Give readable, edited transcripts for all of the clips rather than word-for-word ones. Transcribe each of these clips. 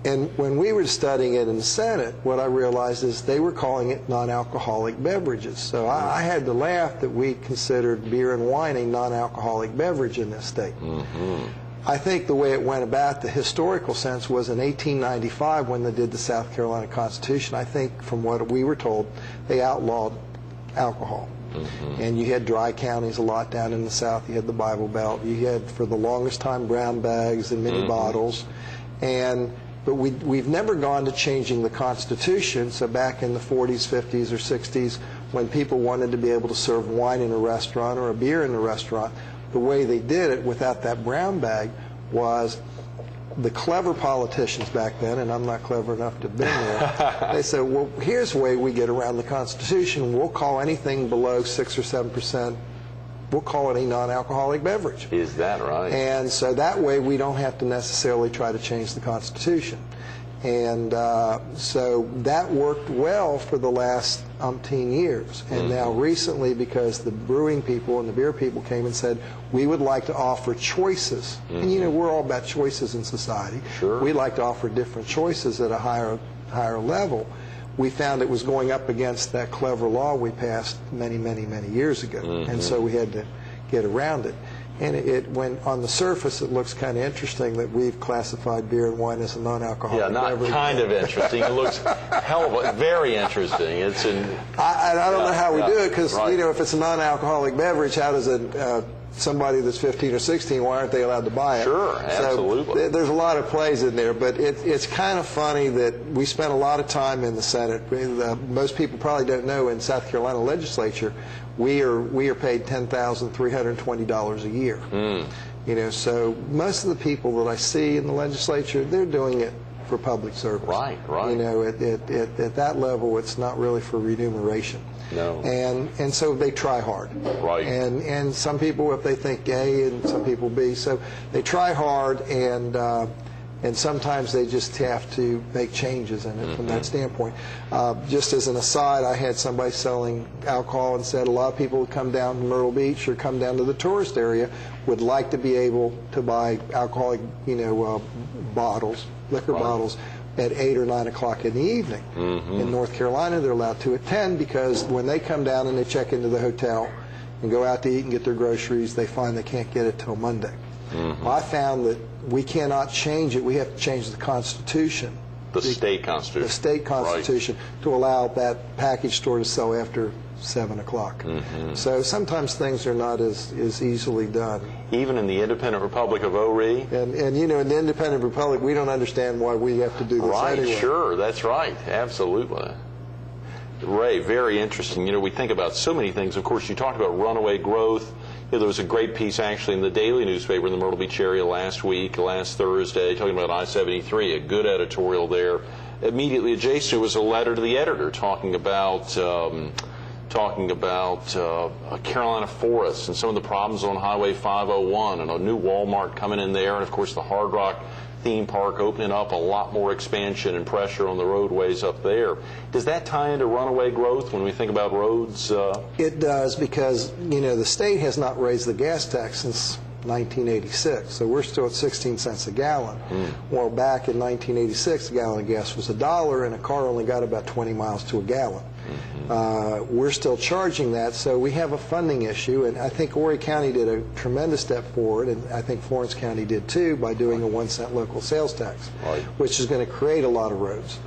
And when we were studying it in the Senate, what I realized is they were calling it non-alcoholic beverages. So I had to laugh that we considered beer and wine a non-alcoholic beverage in this state. I think the way it went about, the historical sense, was in 1895 when they did the South Carolina Constitution. I think from what we were told, they outlawed alcohol. And you had dry counties a lot down in the South. You had the Bible Belt. You had, for the longest time, brown bags and mini bottles. But we've never gone to changing the Constitution. So back in the 40s, 50s, or 60s, when people wanted to be able to serve wine in a restaurant or a beer in a restaurant, the way they did it without that brown bag was the clever politicians back then, and I'm not clever enough to have been there, they said, well, here's the way we get around the Constitution. We'll call anything below 6 or 7%, we'll call it a non-alcoholic beverage. Is that right? And so that way we don't have to necessarily try to change the Constitution. And so that worked well for the last umpteen years. And now recently, because the brewing people and the beer people came and said, we would like to offer choices. And you know, we're all about choices in society. We'd like to offer different choices at a higher level. We found it was going up against that clever law we passed many, many, many years ago. And so we had to get around it. And it went, on the surface, it looks kind of interesting that we've classified beer and wine as a non-alcoholic beverage. Yeah, not kind of interesting. It looks very interesting. It's I don't know how we do it, because you know, if it's a non-alcoholic beverage, how does it? Somebody that's 15 or 16, why aren't they allowed to buy it? Sure, absolutely. So there's a lot of plays in there, but it's kind of funny that we spent a lot of time in the Senate. Most people probably don't know, in South Carolina legislature, we are paid $10,320 a year. You know, so most of the people that I see in the legislature, they're doing it for public service. Right. You know, at that level, it's not really for remuneration. No. And so they try hard. Right. And some people, if they think A, and some people B, so they try hard, and sometimes they just have to make changes in it from that standpoint. Just as an aside, I had somebody selling alcohol and said a lot of people would come down to Myrtle Beach or come down to the tourist area would like to be able to buy alcoholic, you know, bottles, liquor bottles, at 8 or 9 o'clock in the evening. In North Carolina, they're allowed to at 10, because when they come down and they check into the hotel and go out to eat and get their groceries, they find they can't get it till Monday. Well, I found that we cannot change it. We have to change the Constitution. The state Constitution. The state Constitution, to allow that package store to sell after 7 o'clock. So sometimes things are not as easily done. Even in the independent Republic of Ori? And you know, in the independent republic, we don't understand why we have to do this anyway. Sure, that's right, absolutely. Ray, very interesting. You know, we think about so many things. Of course, you talked about runaway growth. You know, there was a great piece actually in the daily newspaper in the Myrtle Beach area last Thursday, talking about I-73, a good editorial there. Immediately adjacent was a letter to the editor talking about Carolina forests and some of the problems on Highway 501, and a new Walmart coming in there, and of course the Hard Rock theme park opening up, a lot more expansion and pressure on the roadways up there. Does that tie into runaway growth when we think about roads? It does, because you know, the state has not raised the gas tax since 1986, so we're still at 16 cents a gallon. Well, back in 1986, a gallon of gas was $1, and a car only got about 20 miles to a gallon. We're still charging that, so we have a funding issue, and I think Horry County did a tremendous step forward, and I think Florence County did too, by doing a 1-cent local sales tax, which is going to create a lot of roads.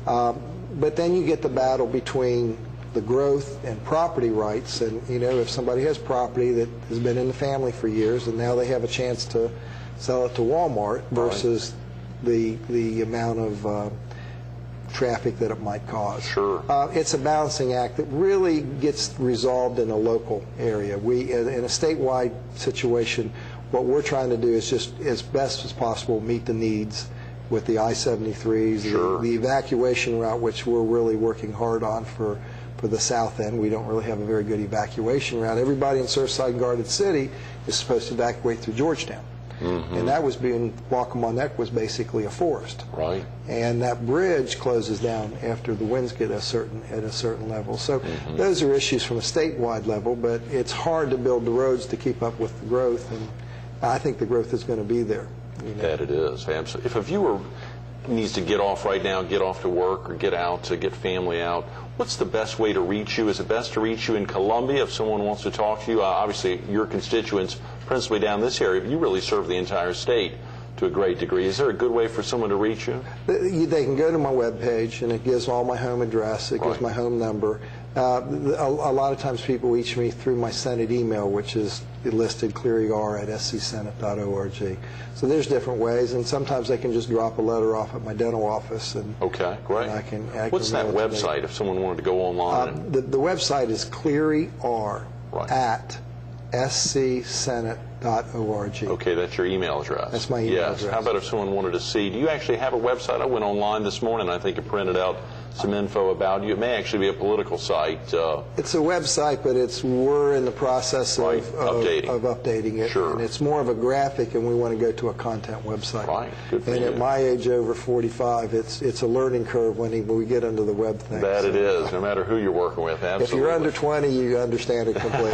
But then you get the battle between the growth and property rights, and you know, if somebody has property that has been in the family for years and now they have a chance to sell it to Walmart versus the amount of traffic that it might cause. It's a balancing act that really gets resolved in a local area. We, in a statewide situation, what we're trying to do is just as best as possible meet the needs with the I-73s, the evacuation route, which we're really working hard on for the south end. We don't really have a very good evacuation route. Everybody in Surfside and Garden City is supposed to evacuate through Georgetown. And that was Waccamaw Neck was basically a forest. And that bridge closes down after the winds get at a certain level. So those are issues from a statewide level, but it's hard to build the roads to keep up with the growth, and I think the growth is going to be there. You know? That it is, absolutely. If a viewer needs to get off right now, get off to work or get out to get family out, what's the best way to reach you? Is it best to reach you in Columbia if someone wants to talk to you? Obviously, your constituents, principally down this area, but you really serve the entire state to a great degree. Is there a good way for someone to reach you? They can go to my webpage, and it gives all my home address. It gives my home number. A lot of times people reach me through my Senate email, which is listed clearyr@scsenate.org. So there's different ways, and sometimes they can just drop a letter off at my dental office. And okay, great. And I can What's that website if someone wanted to go online? The website is clearyr at scsenate.org. Okay, that's your email address. That's my email address. How about if someone wanted to see? Do you actually have a website? I went online this morning. I think it printed out some info about you. It may actually be a political site. It's a website, but we're in the process of updating it. Sure. And it's more of a graphic, and we want to go to a content website. Right. Good for and you. At my age, over 45, it's a learning curve when we get into the web thing. That it is, no matter who you're working with. Absolutely. If you're under 20, you understand it completely.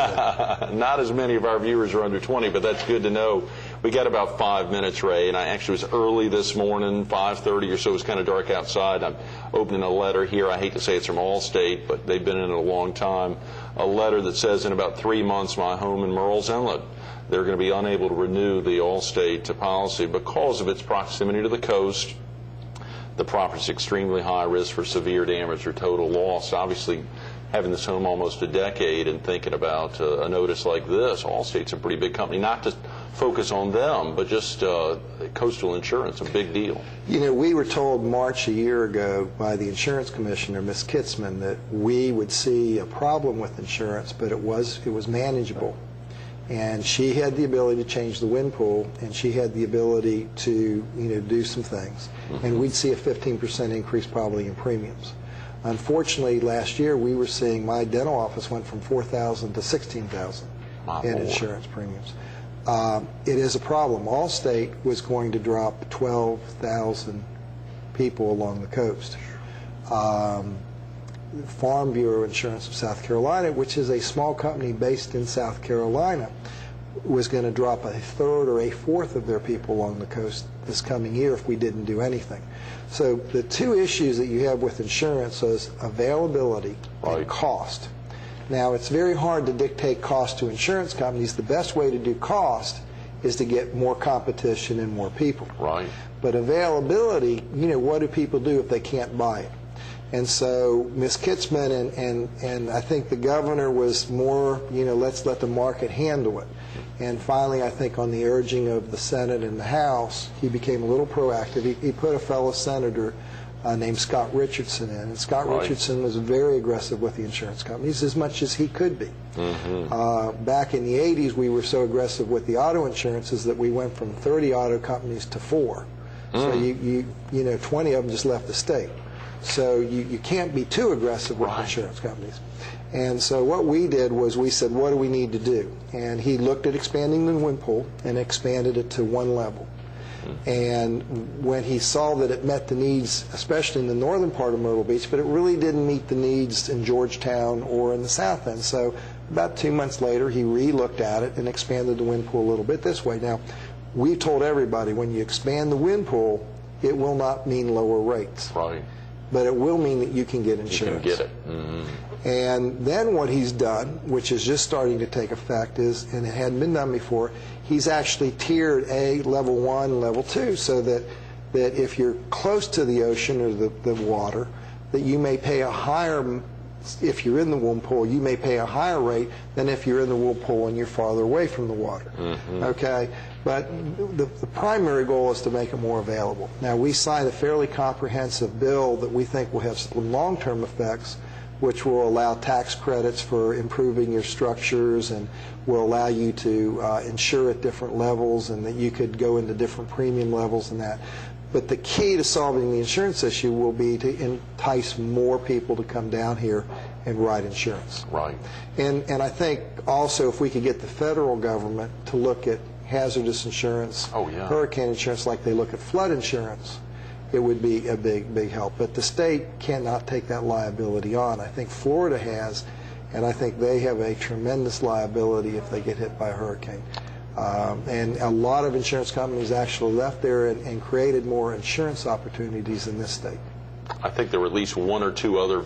Not as many of our viewers are under 20, but that's good to know. We got about 5 minutes, Ray, and I actually was early this morning, 5:30 or so. It was kind of dark outside. I'm opening a letter here. I hate to say it's from Allstate, but they've been in it a long time. A letter that says in about 3 months, my home in Murrells Inlet, they're going to be unable to renew the Allstate policy because of its proximity to the coast. The property's extremely high risk for severe damage or total loss. Obviously, having this home almost a decade and thinking about a notice like this, Allstate's a pretty big company. Not to focus on them, but just coastal insurance, a big deal. You know, we were told March a year ago by the insurance commissioner, Ms. Kitzman, that we would see a problem with insurance, but it was manageable. And she had the ability to change the wind pool, and she had the ability to, do some things. And we'd see a 15% increase probably in premiums. Unfortunately, last year we were seeing my dental office went from $4,000 to $16,000 in insurance premiums. It is a problem. Allstate was going to drop 12,000 people along the coast. Farm Bureau Insurance of South Carolina, which is a small company based in South Carolina, was going to drop a third or a fourth of their people along the coast this coming year if we didn't do anything. So the two issues that you have with insurance is availability and cost. Now, it's very hard to dictate cost to insurance companies. The best way to do cost is to get more competition and more people. Right. But availability, what do people do if they can't buy it? And so Ms. Kitzman and I think the governor was more, let's let the market handle it. And finally, I think on the urging of the Senate and the House, he became a little proactive. He put a fellow senator named Scott Richardson in. And Scott Richardson was very aggressive with the insurance companies, as much as he could be. Back in the 80s, we were so aggressive with the auto insurances that we went from 30 auto companies to 4. So 20 of them just left the state. So you can't be too aggressive with insurance companies. And so what we did was we said, what do we need to do? And he looked at expanding the wind pool and expanded it to one level. And when he saw that it met the needs, especially in the northern part of Myrtle Beach, but it really didn't meet the needs in Georgetown or in the south end. So about 2 months later, he re-looked at it and expanded the wind pool a little bit this way. Now, we told everybody when you expand the wind pool, it will not mean lower rates. Right. But it will mean that you can get insurance. You can get it. And then what he's done, which is just starting to take effect, is, and it hadn't been done before, he's actually tiered level 1, level 2, so that if you're close to the ocean or the water, that you may pay a higher, if you're in the wind pool, you may pay a higher rate than if you're in the wind pool and you're farther away from the water. Okay? But the primary goal is to make it more available. Now, we signed a fairly comprehensive bill that we think will have some long-term effects, which will allow tax credits for improving your structures and will allow you to insure at different levels, and that you could go into different premium levels and that. But the key to solving the insurance issue will be to entice more people to come down here and write insurance. Right. And I think also if we could get the federal government to look at hazardous insurance, hurricane insurance, like they look at flood insurance, it would be a big help. But the state cannot take that liability on. I think Florida has, and I think they have a tremendous liability if they get hit by a hurricane. And a lot of insurance companies actually left there and created more insurance opportunities in this state. I think there were at least one or two other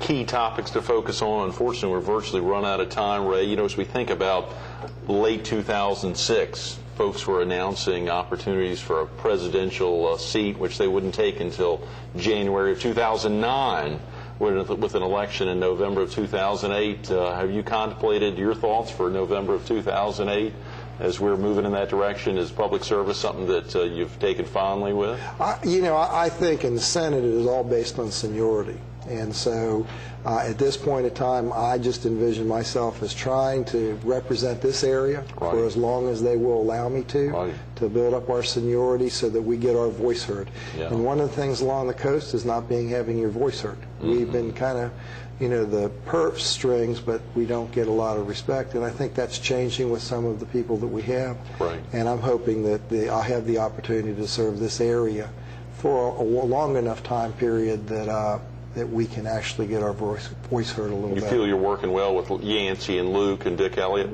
key topics to focus on. Unfortunately, we're virtually run out of time, Ray. You know, as we think about late 2006, folks were announcing opportunities for a presidential seat, which they wouldn't take until January of 2009, with an election in November of 2008. Have you contemplated your thoughts for November of 2008 as we're moving in that direction? Is public service something that you've taken fondly with? I think in the Senate it is all based on seniority. And so at this point in time, I just envision myself as trying to represent this area for as long as they will allow me to build up our seniority so that we get our voice heard. Yeah. And one of the things along the coast is not having your voice heard. We've been kind of, the purse strings, but we don't get a lot of respect. And I think that's changing with some of the people that we have. Right. And I'm hoping that I'll have the opportunity to serve this area for a long enough time period that we can actually get our voice heard a little bit. You feel you're working well with Yancey and Luke and Dick Elliott?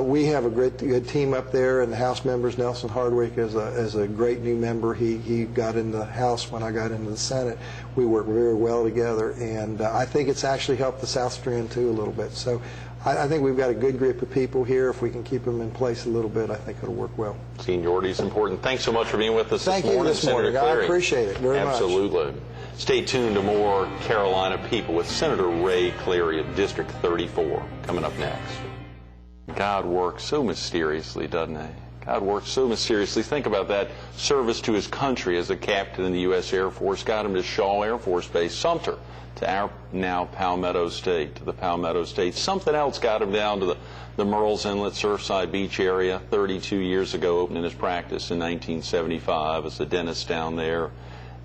We have a good team up there, and the House members. Nelson Hardwick is a great new member. He got into the House when I got into the Senate. We work very well together, and I think it's actually helped the South Strand too a little bit. So I think we've got a good group of people here. If we can keep them in place a little bit, I think it'll work well. Seniority is important. Thanks so much for being with us this morning. Thank you this morning. I appreciate it very much. Absolutely. Stay tuned to more Carolina People with Senator Ray Cleary of District 34 coming up next. God works so mysteriously, doesn't he? God works so mysteriously. Think about that service to his country as a captain in the U.S. Air Force. Got him to Shaw Air Force Base, Sumter, to our now Palmetto State, to the Palmetto State. Something else got him down to the Murrells Inlet Surfside Beach area 32 years ago, opening his practice in 1975 as a dentist down there.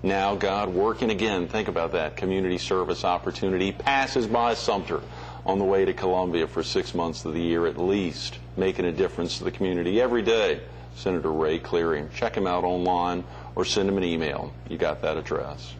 Now God working again. Think about that. Community service opportunity. Passes by Sumter on the way to Columbia for 6 months of the year at least, making a difference to the community every day. Senator Ray Cleary. Check him out online or send him an email. You got that address.